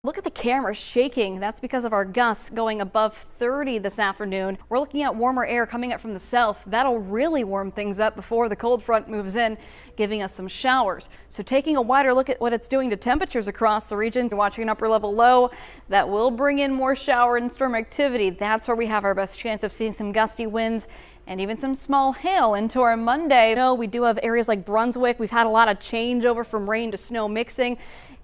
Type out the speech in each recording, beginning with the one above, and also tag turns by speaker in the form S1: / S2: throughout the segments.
S1: Look at the camera shaking. That's because of our gusts going above 30 this afternoon. We're looking at warmer air coming up from the south. That'll really warm things up before the cold front moves in, giving us some showers. So taking a wider look at what it's doing to temperatures across the region, watching an upper level low that will bring in more shower and storm activity. That's where we have our best chance of seeing some gusty winds and even some small hail into our Monday. No, we do have areas like Brunswick. We've had a lot of changeover from rain to snow mixing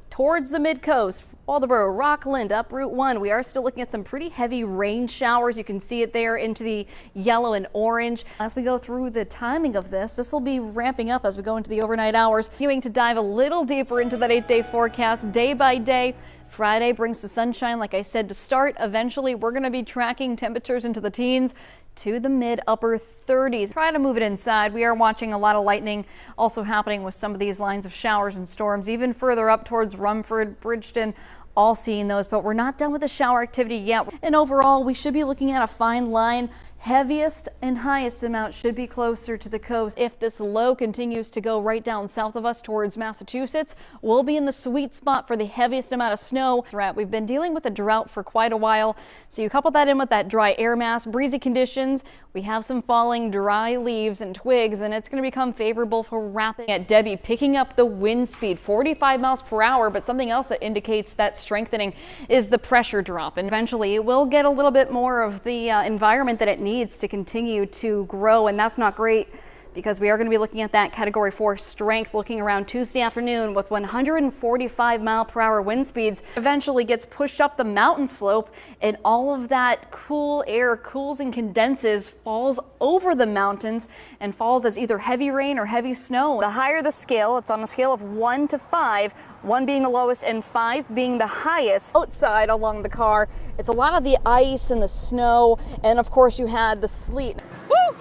S1: towards the mid-coast. Waldoboro, Rockland, up Route 1, we are still looking at some pretty heavy rain showers. You can see it there into the yellow and orange. As we go through the timing of this will be ramping up as we go into the overnight hours. Continuing to dive a little deeper into that 8-day forecast day by day. Friday brings the sunshine, like I said, to start. Eventually, we're going to be tracking temperatures into the teens to the mid-upper 30s. Try to move it inside. We are watching a lot of lightning also happening with some of these lines of showers and storms, even further up towards Rumford, Bridgeton. All seeing those, but we're not done with the shower activity yet. And overall, we should be looking at a fine line. Heaviest and highest amount should be closer to the coast. If this low continues to go right down south of us towards Massachusetts, we'll be in the sweet spot for the heaviest amount of snow threat. We've been dealing with a drought for quite a while, so you couple that in with that dry air mass, breezy conditions. We have some falling dry leaves and twigs, and it's going to become favorable for rapid. At Debbie, picking up the wind speed, 45 miles per hour, but something else that indicates that strengthening is the pressure drop. And eventually, it will get a little bit more of the environment that it needs to continue to grow, and that's not great because we are going to be looking at that Category 4 strength looking around Tuesday afternoon with 145 mile per hour wind speeds. Eventually gets pushed up the mountain slope, and all of that cool air cools and condenses, falls over the mountains, and falls as either heavy rain or heavy snow. The higher the scale, it's on a scale of 1 to 5, 1 being the lowest and 5 being the highest. Outside along the car, it's a lot of the ice and the snow, and of course you had the sleet.
S2: Woo!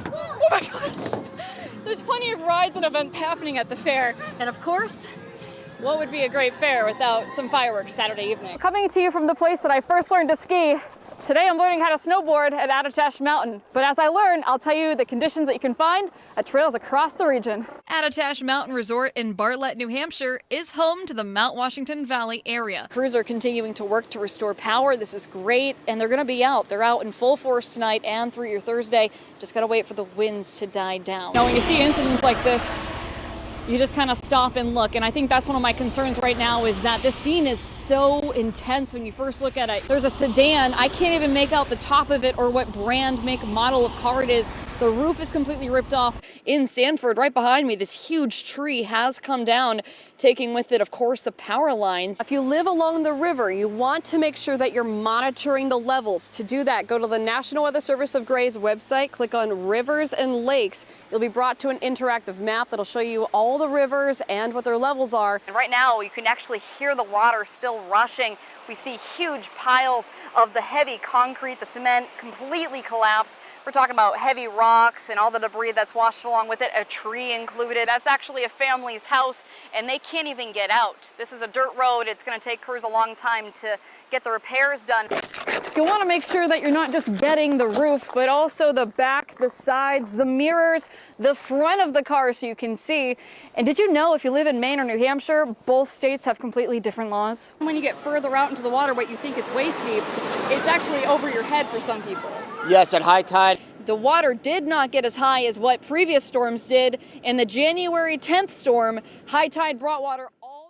S2: Oh my gosh! There's plenty of rides and events happening at the fair, and of course, what would be a great fair without some fireworks Saturday evening?
S1: Coming to you from the place that I first learned to ski. Today I'm learning how to snowboard at Attitash Mountain, but as I learn, I'll tell you the conditions that you can find at trails across the region. Attitash Mountain Resort in Bartlett, New Hampshire is home to the Mount Washington Valley area. Crews are continuing to work to restore power. This is great, and they're going to be out. They're out in full force tonight and through your Thursday. Just got to wait for the winds to die down. Now, when you see incidents like this, you just kind of stop and look, and I think that's one of my concerns right now is that this scene is so intense when you first look at it. There's a sedan. I can't even make out the top of it or what brand, make, model of car it is. The roof is completely ripped off. In Sanford, right behind me, this huge tree has come down, taking with it, of course, the power lines. If you live along the river, you want to make sure that you're monitoring the levels. To do that, go to the National Weather Service of Gray's website, click on Rivers and Lakes. You'll be brought to an interactive map that'll show you all the rivers and what their levels are. And right now, you can actually hear the water still rushing. We see huge piles of the heavy concrete, the cement completely collapsed. We're talking about heavy rocks and all the debris that's washed along with it, a tree included. That's actually a family's house, and they can't even get out. This is a dirt road. It's going to take crews a long time to get the repairs done. You want to make sure that you're not just getting the roof, but also the back, the sides, the mirrors, the front of the car so you can see. And did you know if you live in Maine or New Hampshire, both states have completely different laws? When you get further out into the water, what you think is waist deep, it's actually over your head for some people.
S3: Yes, at high tide.
S1: The water did not get as high as what previous storms did. In the January 10th storm, high tide brought water all